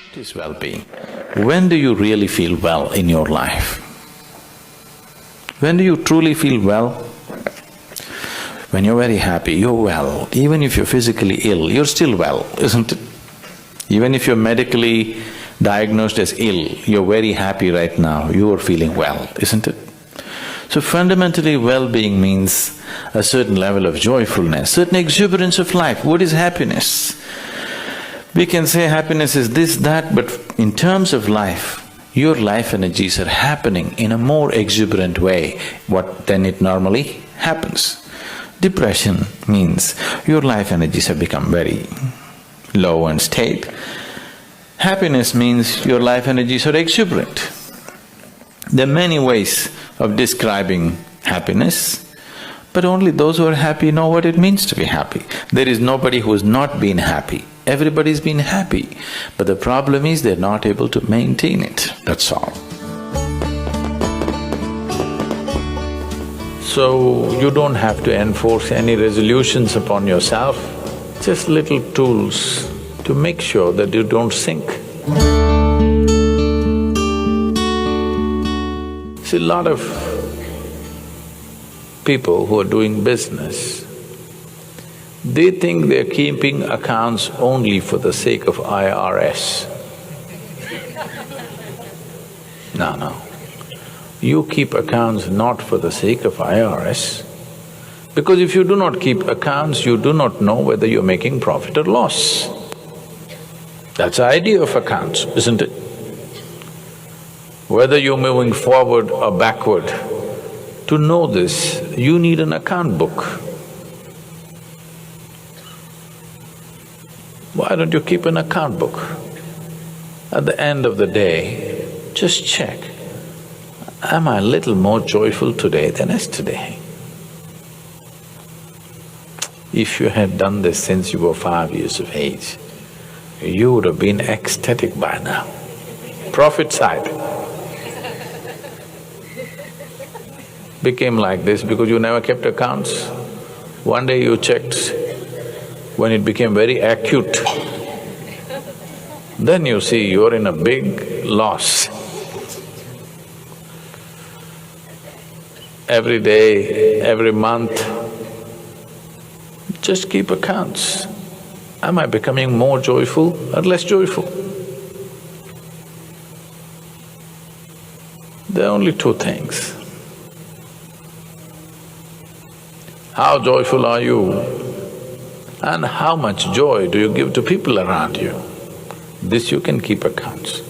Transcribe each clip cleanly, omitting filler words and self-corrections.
What is well-being? When do you really feel well in your life? When do you truly feel well? When you're very happy, you're well. Even if you're physically ill, you're still well, isn't it? Even if you're medically diagnosed as ill, you're very happy right now, you are feeling well, isn't it? So fundamentally, well-being means a certain level of joyfulness, certain exuberance of life. What is happiness? We can say happiness is this, that, but in terms of life, your life energies are happening in a more exuberant way than it normally happens. Depression means your life energies have become very low and staid. Happiness means your life energies are exuberant. There are many ways of describing happiness, but only those who are happy know what it means to be happy. There is nobody who has not been happy. Everybody's been happy, but the problem is they're not able to maintain it, that's all. So, you don't have to enforce any resolutions upon yourself, just little tools to make sure that you don't sink. See, a lot of people who are doing business, they think they're keeping accounts only for the sake of IRS. No. You keep accounts not for the sake of IRS, because if you do not keep accounts, you do not know whether you're making profit or loss. That's the idea of accounts, isn't it? Whether you're moving forward or backward, to know this, you need an account book. Why don't you keep an account book? At the end of the day, just check, am I a little more joyful today than yesterday? If you had done this since you were 5 years of age, you would have been ecstatic by now. Profit side became like this because you never kept accounts. One day you checked, when it became very acute, then you see you're in a big loss. Every day, every month, just keep accounts. Am I becoming more joyful or less joyful? There are only two things. How joyful are you and how much joy do you give to people around you? This you can keep accounts.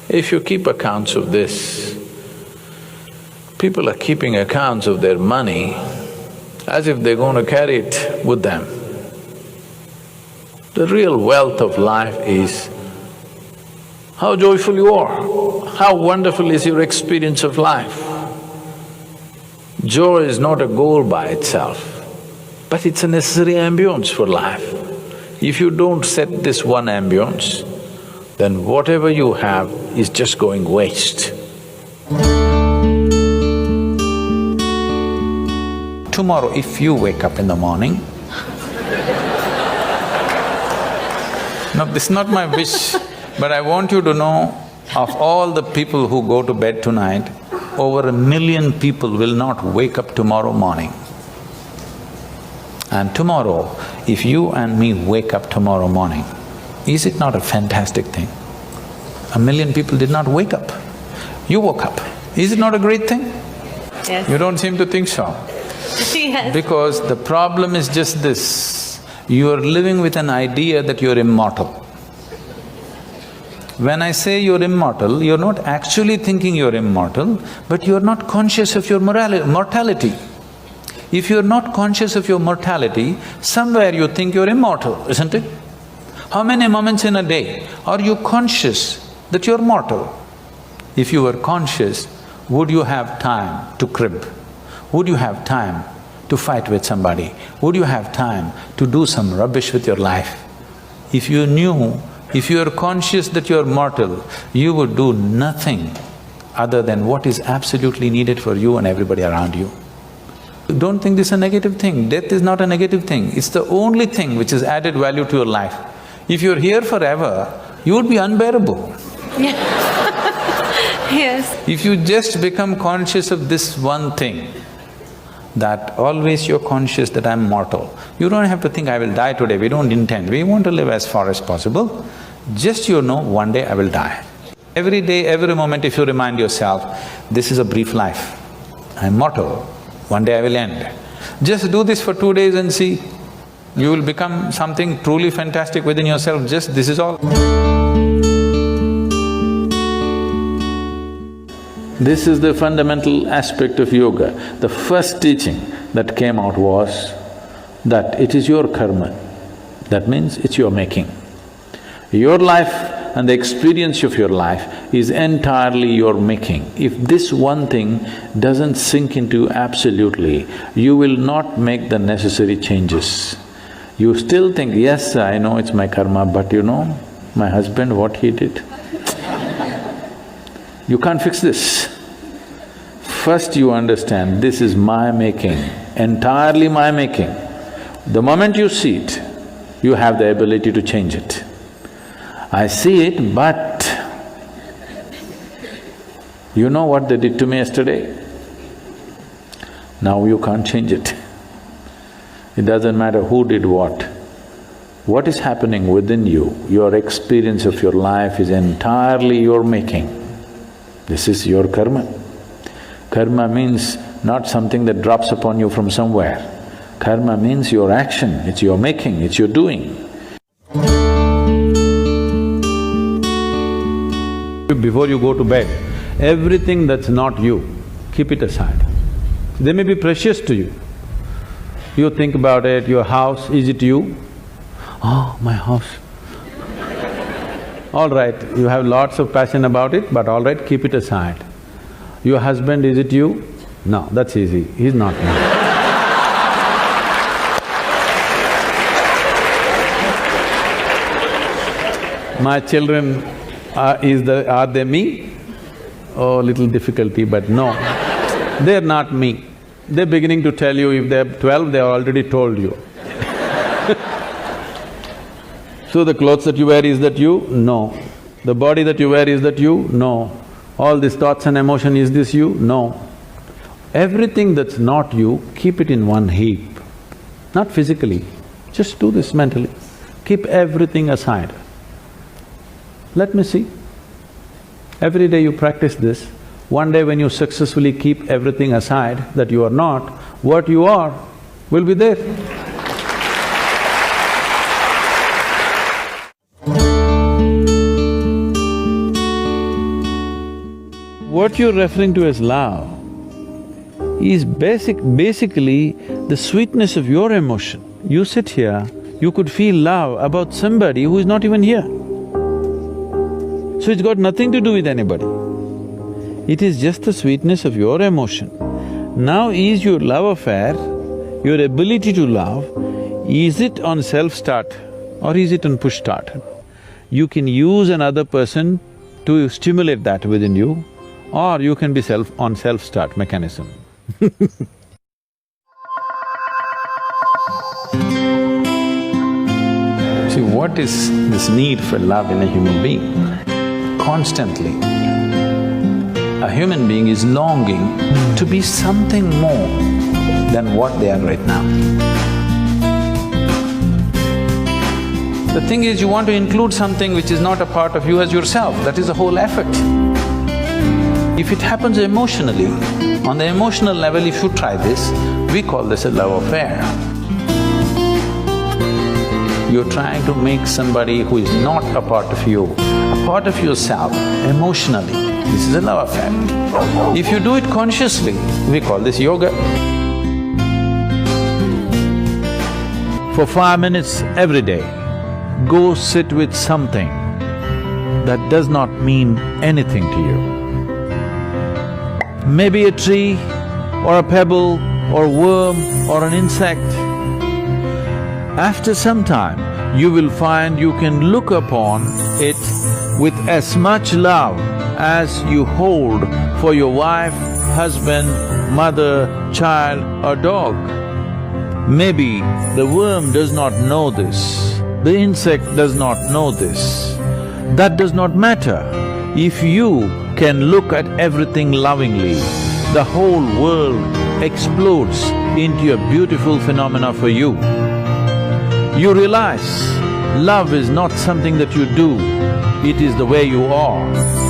If you keep accounts of this, people are keeping accounts of their money as if they're going to carry it with them. The real wealth of life is how joyful you are, how wonderful is your experience of life. Joy is not a goal by itself, but it's a necessary ambience for life. If you don't set this one ambience, then whatever you have is just going waste. Tomorrow, if you wake up in the morning… No, this is not my wish, but I want you to know, of all the people who go to bed tonight, over 1 million people will not wake up tomorrow morning. And tomorrow, if you and me wake up tomorrow morning, is it not a fantastic thing? 1 million people did not wake up. You woke up. Is it not a great thing? Yes. You don't seem to think so. Yes. Because the problem is just this, you are living with an idea that you're immortal. When I say you're immortal, you're not actually thinking you're immortal, but you're not conscious of your mortality. If you're not conscious of your mortality, somewhere you think you're immortal, isn't it? How many moments in a day are you conscious that you're mortal? If you were conscious, would you have time to crib? Would you have time to fight with somebody? Would you have time to do some rubbish with your life? If you knew, if you are conscious that you are mortal, you would do nothing other than what is absolutely needed for you and everybody around you. Don't think this is a negative thing. Death is not a negative thing. It's the only thing which has added value to your life. If you're here forever, you would be unbearable. Yes. If you just become conscious of this one thing, that always you're conscious that I'm mortal. You don't have to think, I will die today, we don't intend, we want to live as far as possible. Just you know, one day I will die. Every day, every moment if you remind yourself, this is a brief life, I'm mortal, one day I will end. Just do this for 2 days and see, you will become something truly fantastic within yourself, just this is all. This is the fundamental aspect of yoga. The first teaching that came out was that it is your karma. That means it's your making. Your life and the experience of your life is entirely your making. If this one thing doesn't sink into you absolutely, you will not make the necessary changes. You still think, yes, I know it's my karma, but you know, my husband, what he did. You can't fix this. First you understand, this is my making, entirely my making. The moment you see it, you have the ability to change it. I see it, but you know what they did to me yesterday? Now you can't change it. It doesn't matter who did what. What is happening within you, your experience of your life is entirely your making. This is your karma. Karma means not something that drops upon you from somewhere. Karma means your action, it's your making, it's your doing. Before you go to bed, everything that's not you, keep it aside. They may be precious to you. You think about it, your house, is it you? Oh, my house. All right, you have lots of passion about it, but all right, keep it aside. Your husband, is it you? No, that's easy, he's not me. My children, are they me? Oh, little difficulty, but no, they're not me. They're beginning to tell you, if they're 12, they already told you. So the clothes that you wear, is that you? No. The body that you wear, is that you? No. All these thoughts and emotion, is this you? No. Everything that's not you, keep it in one heap. Not physically, just do this mentally. Keep everything aside. Let me see. Every day you practice this, one day when you successfully keep everything aside that you are not, what you are will be there. What you're referring to as love is basically the sweetness of your emotion. You sit here, you could feel love about somebody who is not even here. So it's got nothing to do with anybody. It is just the sweetness of your emotion. Now is your love affair, your ability to love, is it on self-start or is it on push-start? You can use another person to stimulate that within you, or you can be on self-start mechanism. See, what is this need for love in a human being? Constantly, a human being is longing to be something more than what they are right now. The thing is, you want to include something which is not a part of you as yourself, that is the whole effort. If it happens emotionally, on the emotional level, if you try this, we call this a love affair. You're trying to make somebody who is not a part of you, a part of yourself, emotionally. This is a love affair. If you do it consciously, we call this yoga. For 5 minutes every day, go sit with something that does not mean anything to you. Maybe a tree, or a pebble, or a worm, or an insect. After some time, you will find you can look upon it with as much love as you hold for your wife, husband, mother, child or dog. Maybe the worm does not know this, the insect does not know this. That does not matter. If you can look at everything lovingly, the whole world explodes into a beautiful phenomena for you. You realize love is not something that you do, it is the way you are.